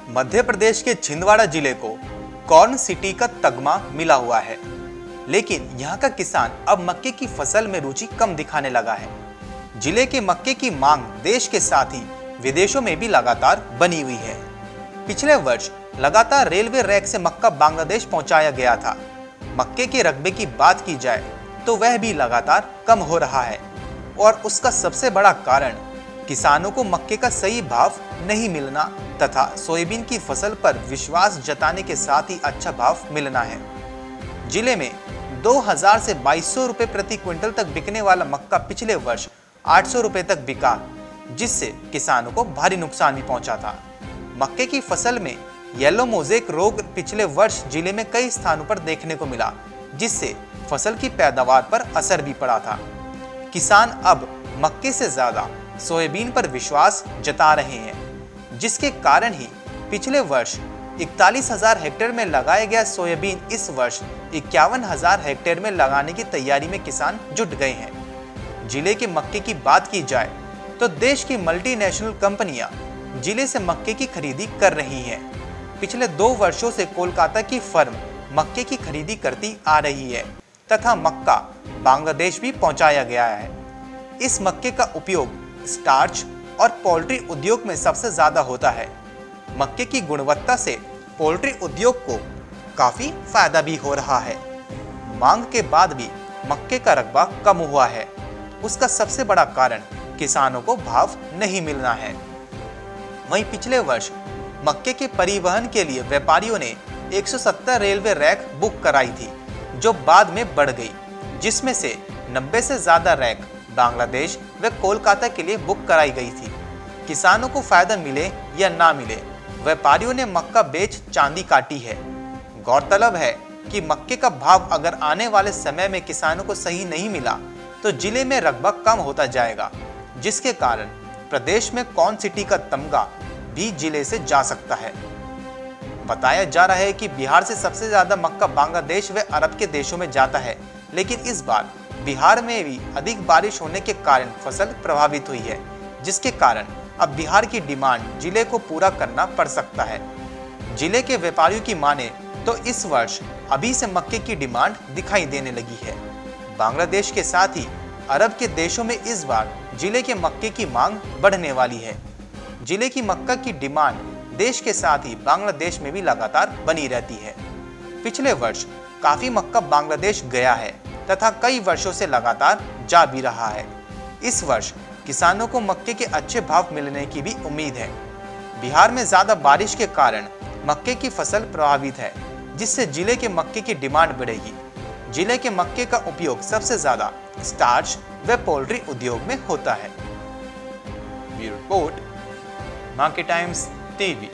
मध्य प्रदेश के छिंदवाड़ा जिले को कॉर्न सिटी का तगमा मिला हुआ है, लेकिन यहाँ का किसान अब मक्के की फसल में रुचि कम दिखाने लगा है। जिले के मक्के की मांग देश के साथ ही विदेशों में भी लगातार बनी हुई है। पिछले वर्ष लगातार रेलवे रैक से मक्का बांग्लादेश पहुंचाया गया था। मक्के के रकबे की बात की जाए तो वह भी लगातार कम हो रहा है और उसका सबसे बड़ा कारण किसानों को मक्के का सही भाव नहीं मिलना तथा सोयाबीन की फसल पर विश्वास जताने के साथ ही अच्छा भाव मिलना है। जिले में 2000 से 2200 रुपए प्रति क्विंटल तक बिकने वाला मक्का पिछले वर्ष 800 रुपए तक बिका, जिससे किसानों को भारी नुकसान भी पहुंचा था। मक्के की फसल में येलो मोज़ेक रोग पिछले वर्ष जिले में कई स्थानों पर देखने को मिला, जिससे फसल की पैदावार पर असर भी पड़ा था। किसान अब मक्के से ज्यादा सोयाबीन पर विश्वास जता रहे हैं, जिसके कारण ही पिछले वर्ष 41,000 हेक्टेयर में लगाया गया सोयाबीन इस वर्ष 51,000 हेक्टेयर में लगाने की तैयारी में किसान जुट गए हैं। जिले के मक्के की बात की जाए तो देश की मल्टीनेशनल कंपनियां जिले से मक्के की खरीदी कर रही हैं। पिछले 2 वर्षों से कोलकाता की फर्म मक्के की खरीदी करती आ रही है तथा मक्का बांग्लादेश भी पहुंचाया गया है। इस मक्के का उपयोग स्टार्च और पोल्ट्री उद्योग में सबसे ज्यादा होता है। मक्के की गुणवत्ता से पोल्ट्री उद्योग को काफी फायदा भी हो रहा है। मांग के बाद भी मक्के का रकबा कम हुआ है। उसका सबसे बड़ा कारण किसानों को भाव नहीं मिलना है। वहीं पिछले वर्ष मक्के के परिवहन के लिए व्यापारियों ने 170 रेलवे रैक बुक कराई थी, जो बाद में बढ़ गई, जिसमें से 90 से ज्यादा रैक बांग्लादेश व कोलकाता के लिए बुक कराई गई थी। किसानों को फायदा मिले या ना मिले, व्यापारियों ने मक्का बेच चांदी काटी है। गौरतलब है कि मक्के का भाव अगर आने वाले समय में किसानों को सही नहीं मिला तो जिले में रकबा कम होता जाएगा, जिसके कारण प्रदेश में कॉर्न सिटी का तमगा भी जिले से जा सकता है। बताया जा रहा है कि बिहार से सबसे ज्यादा मक्का बांग्लादेश व अरब के देशों में जाता है, लेकिन इस बार बिहार में भी अधिक बारिश होने के कारण फसल प्रभावित हुई है, जिसके कारण अब बिहार की डिमांड जिले को पूरा करना पड़ सकता है। जिले के व्यापारियों की माने तो इस वर्ष अभी से मक्के की डिमांड दिखाई देने लगी है। बांग्लादेश के साथ ही अरब के देशों में इस बार जिले के मक्के की मांग बढ़ने वाली है। जिले की मक्का की डिमांड देश के साथ ही बांग्लादेश में भी लगातार बनी रहती है। पिछले वर्ष काफी मक्का बांग्लादेश गया है तथा कई वर्षों से लगातार जा भी रहा है। इस वर्ष किसानों को मक्के के अच्छे भाव मिलने की भी उम्मीद है। बिहार में ज्यादा बारिश के कारण मक्के की फसल प्रभावित है, जिससे जिले के मक्के की डिमांड बढ़ेगी। जिले के मक्के का उपयोग सबसे ज्यादा स्टार्च व पोल्ट्री उद्योग में होता है। Bureau report, market times TV.